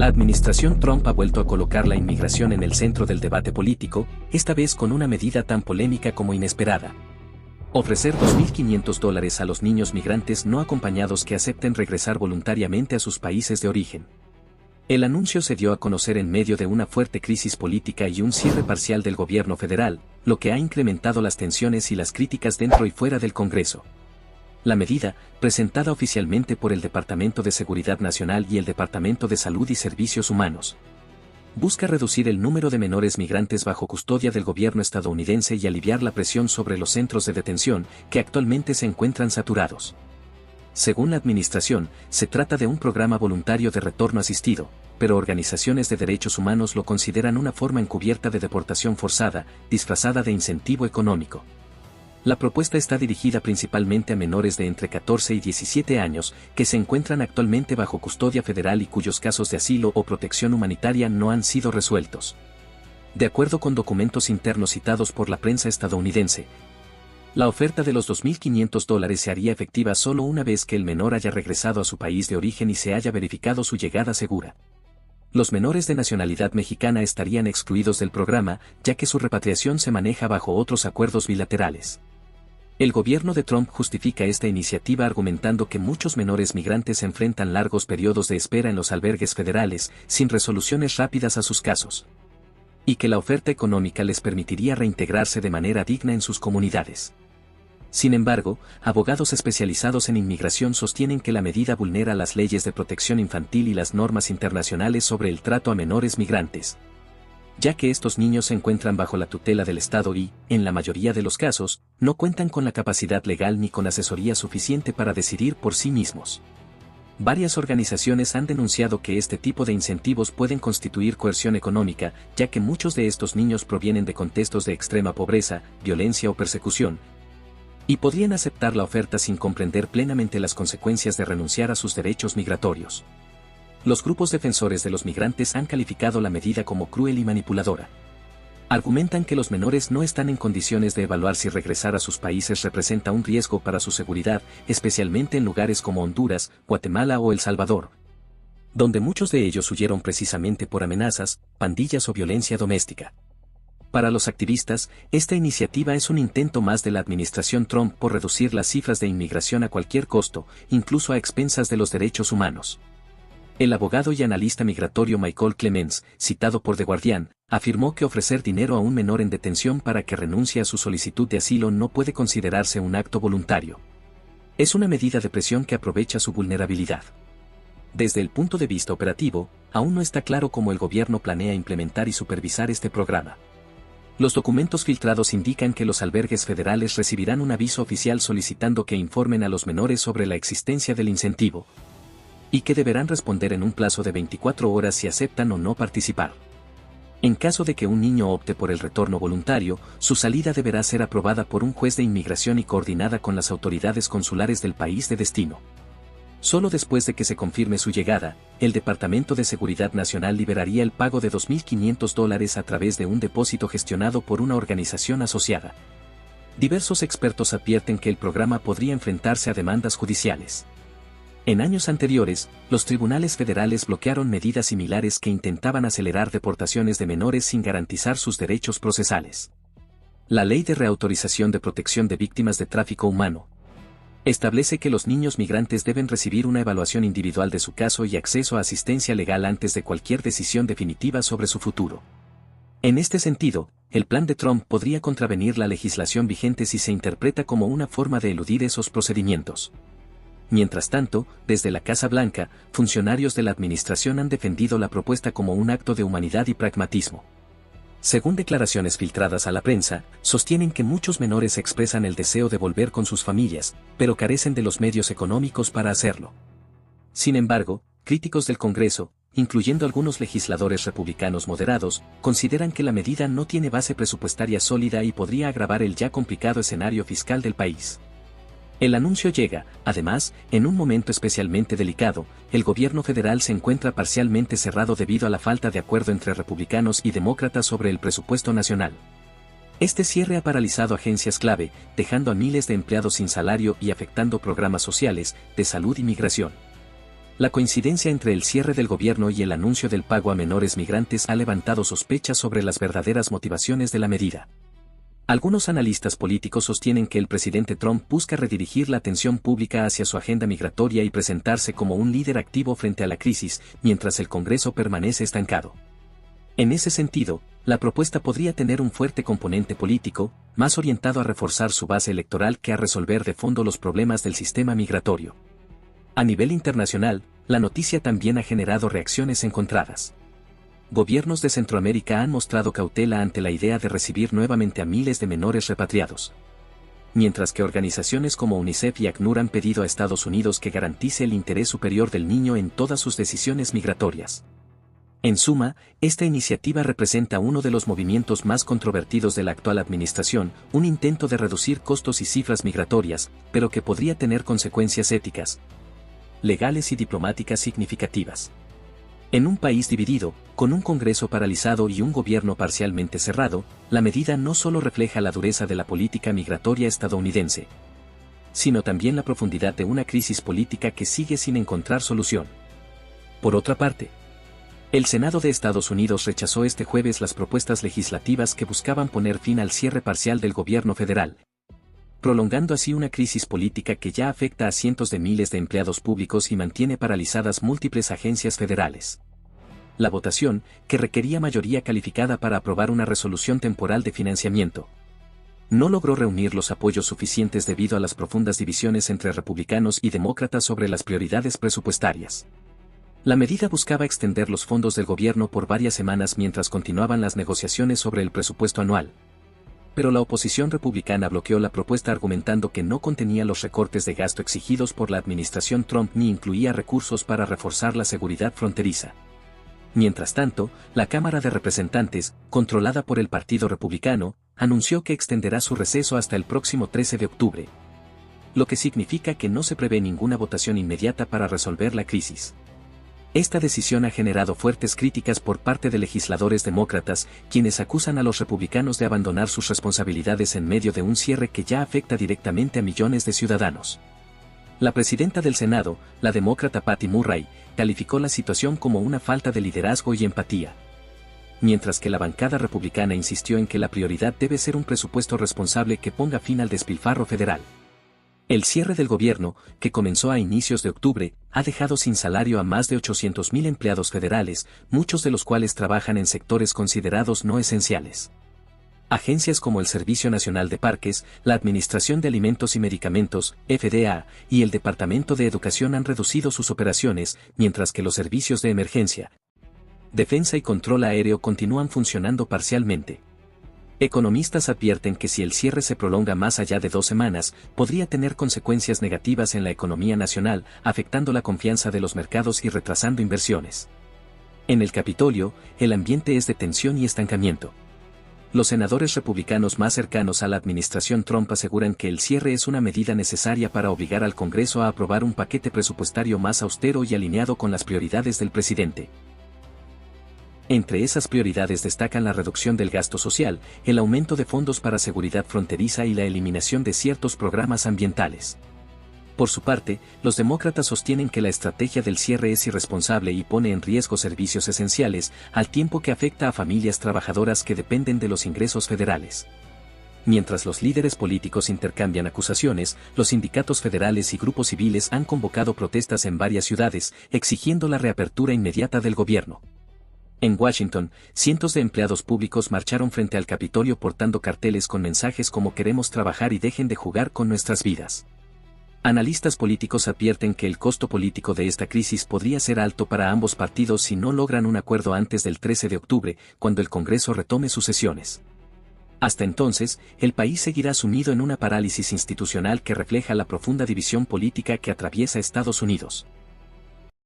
La administración Trump ha vuelto a colocar la inmigración en el centro del debate político, esta vez con una medida tan polémica como inesperada. Ofrecer $2.500 a los niños migrantes no acompañados que acepten regresar voluntariamente a sus países de origen. El anuncio se dio a conocer en medio de una fuerte crisis política y un cierre parcial del gobierno federal, lo que ha incrementado las tensiones y las críticas dentro y fuera del Congreso. La medida, presentada oficialmente por el Departamento de Seguridad Nacional y el Departamento de Salud y Servicios Humanos, busca reducir el número de menores migrantes bajo custodia del gobierno estadounidense y aliviar la presión sobre los centros de detención, que actualmente se encuentran saturados. Según la administración, se trata de un programa voluntario de retorno asistido, pero organizaciones de derechos humanos lo consideran una forma encubierta de deportación forzada, disfrazada de incentivo económico. La propuesta está dirigida principalmente a menores de entre 14 y 17 años, que se encuentran actualmente bajo custodia federal y cuyos casos de asilo o protección humanitaria no han sido resueltos. De acuerdo con documentos internos citados por la prensa estadounidense, la oferta de los $2.500 se haría efectiva solo una vez que el menor haya regresado a su país de origen y se haya verificado su llegada segura. Los menores de nacionalidad mexicana estarían excluidos del programa, ya que su repatriación se maneja bajo otros acuerdos bilaterales. El gobierno de Trump justifica esta iniciativa argumentando que muchos menores migrantes enfrentan largos periodos de espera en los albergues federales, sin resoluciones rápidas a sus casos, y que la oferta económica les permitiría reintegrarse de manera digna en sus comunidades. Sin embargo, abogados especializados en inmigración sostienen que la medida vulnera las leyes de protección infantil y las normas internacionales sobre el trato a menores migrantes, ya que estos niños se encuentran bajo la tutela del Estado y, en la mayoría de los casos, no cuentan con la capacidad legal ni con asesoría suficiente para decidir por sí mismos. Varias organizaciones han denunciado que este tipo de incentivos pueden constituir coerción económica, ya que muchos de estos niños provienen de contextos de extrema pobreza, violencia o persecución, y podrían aceptar la oferta sin comprender plenamente las consecuencias de renunciar a sus derechos migratorios. Los grupos defensores de los migrantes han calificado la medida como cruel y manipuladora. Argumentan que los menores no están en condiciones de evaluar si regresar a sus países representa un riesgo para su seguridad, especialmente en lugares como Honduras, Guatemala o El Salvador, donde muchos de ellos huyeron precisamente por amenazas, pandillas o violencia doméstica. Para los activistas, esta iniciativa es un intento más de la administración Trump por reducir las cifras de inmigración a cualquier costo, incluso a expensas de los derechos humanos. El abogado y analista migratorio Michael Clemens, citado por The Guardian, afirmó que ofrecer dinero a un menor en detención para que renuncie a su solicitud de asilo no puede considerarse un acto voluntario. Es una medida de presión que aprovecha su vulnerabilidad. Desde el punto de vista operativo, aún no está claro cómo el gobierno planea implementar y supervisar este programa. Los documentos filtrados indican que los albergues federales recibirán un aviso oficial solicitando que informen a los menores sobre la existencia del incentivo, y que deberán responder en un plazo de 24 horas si aceptan o no participar. En caso de que un niño opte por el retorno voluntario, su salida deberá ser aprobada por un juez de inmigración y coordinada con las autoridades consulares del país de destino. Solo después de que se confirme su llegada, el Departamento de Seguridad Nacional liberaría el pago de $2.500 a través de un depósito gestionado por una organización asociada. Diversos expertos advierten que el programa podría enfrentarse a demandas judiciales. En años anteriores, los tribunales federales bloquearon medidas similares que intentaban acelerar deportaciones de menores sin garantizar sus derechos procesales. La Ley de Reautorización de Protección de Víctimas de Tráfico Humano establece que los niños migrantes deben recibir una evaluación individual de su caso y acceso a asistencia legal antes de cualquier decisión definitiva sobre su futuro. En este sentido, el plan de Trump podría contravenir la legislación vigente si se interpreta como una forma de eludir esos procedimientos. Mientras tanto, desde la Casa Blanca, funcionarios de la administración han defendido la propuesta como un acto de humanidad y pragmatismo. Según declaraciones filtradas a la prensa, sostienen que muchos menores expresan el deseo de volver con sus familias, pero carecen de los medios económicos para hacerlo. Sin embargo, críticos del Congreso, incluyendo algunos legisladores republicanos moderados, consideran que la medida no tiene base presupuestaria sólida y podría agravar el ya complicado escenario fiscal del país. El anuncio llega, además, en un momento especialmente delicado. El gobierno federal se encuentra parcialmente cerrado debido a la falta de acuerdo entre republicanos y demócratas sobre el presupuesto nacional. Este cierre ha paralizado agencias clave, dejando a miles de empleados sin salario y afectando programas sociales, de salud y migración. La coincidencia entre el cierre del gobierno y el anuncio del pago a menores migrantes ha levantado sospechas sobre las verdaderas motivaciones de la medida. Algunos analistas políticos sostienen que el presidente Trump busca redirigir la atención pública hacia su agenda migratoria y presentarse como un líder activo frente a la crisis, mientras el Congreso permanece estancado. En ese sentido, la propuesta podría tener un fuerte componente político, más orientado a reforzar su base electoral que a resolver de fondo los problemas del sistema migratorio. A nivel internacional, la noticia también ha generado reacciones encontradas. Gobiernos de Centroamérica han mostrado cautela ante la idea de recibir nuevamente a miles de menores repatriados. Mientras que organizaciones como UNICEF y ACNUR han pedido a Estados Unidos que garantice el interés superior del niño en todas sus decisiones migratorias. En suma, esta iniciativa representa uno de los movimientos más controvertidos de la actual administración, un intento de reducir costos y cifras migratorias, pero que podría tener consecuencias éticas, legales y diplomáticas significativas. En un país dividido, con un Congreso paralizado y un gobierno parcialmente cerrado, la medida no solo refleja la dureza de la política migratoria estadounidense, sino también la profundidad de una crisis política que sigue sin encontrar solución. Por otra parte, el Senado de Estados Unidos rechazó este jueves las propuestas legislativas que buscaban poner fin al cierre parcial del gobierno federal, prolongando así una crisis política que ya afecta a cientos de miles de empleados públicos y mantiene paralizadas múltiples agencias federales. La votación, que requería mayoría calificada para aprobar una resolución temporal de financiamiento, no logró reunir los apoyos suficientes debido a las profundas divisiones entre republicanos y demócratas sobre las prioridades presupuestarias. La medida buscaba extender los fondos del gobierno por varias semanas mientras continuaban las negociaciones sobre el presupuesto anual. Pero la oposición republicana bloqueó la propuesta argumentando que no contenía los recortes de gasto exigidos por la administración Trump ni incluía recursos para reforzar la seguridad fronteriza. Mientras tanto, la Cámara de Representantes, controlada por el Partido Republicano, anunció que extenderá su receso hasta el próximo 13 de octubre, lo que significa que no se prevé ninguna votación inmediata para resolver la crisis. Esta decisión ha generado fuertes críticas por parte de legisladores demócratas, quienes acusan a los republicanos de abandonar sus responsabilidades en medio de un cierre que ya afecta directamente a millones de ciudadanos. La presidenta del Senado, la demócrata Patty Murray, calificó la situación como una falta de liderazgo y empatía. Mientras que la bancada republicana insistió en que la prioridad debe ser un presupuesto responsable que ponga fin al despilfarro federal. El cierre del gobierno, que comenzó a inicios de octubre, ha dejado sin salario a más de 800,000 empleados federales, muchos de los cuales trabajan en sectores considerados no esenciales. Agencias como el Servicio Nacional de Parques, la Administración de Alimentos y Medicamentos, FDA, y el Departamento de Educación han reducido sus operaciones, mientras que los servicios de emergencia, defensa y control aéreo continúan funcionando parcialmente. Economistas advierten que si el cierre se prolonga más allá de 2 semanas, podría tener consecuencias negativas en la economía nacional, afectando la confianza de los mercados y retrasando inversiones. En el Capitolio, el ambiente es de tensión y estancamiento. Los senadores republicanos más cercanos a la administración Trump aseguran que el cierre es una medida necesaria para obligar al Congreso a aprobar un paquete presupuestario más austero y alineado con las prioridades del presidente. Entre esas prioridades destacan la reducción del gasto social, el aumento de fondos para seguridad fronteriza y la eliminación de ciertos programas ambientales. Por su parte, los demócratas sostienen que la estrategia del cierre es irresponsable y pone en riesgo servicios esenciales, al tiempo que afecta a familias trabajadoras que dependen de los ingresos federales. Mientras los líderes políticos intercambian acusaciones, los sindicatos federales y grupos civiles han convocado protestas en varias ciudades, exigiendo la reapertura inmediata del gobierno. En Washington, cientos de empleados públicos marcharon frente al Capitolio portando carteles con mensajes como "Queremos trabajar y dejen de jugar con nuestras vidas". Analistas políticos advierten que el costo político de esta crisis podría ser alto para ambos partidos si no logran un acuerdo antes del 13 de octubre, cuando el Congreso retome sus sesiones. Hasta entonces, el país seguirá sumido en una parálisis institucional que refleja la profunda división política que atraviesa Estados Unidos.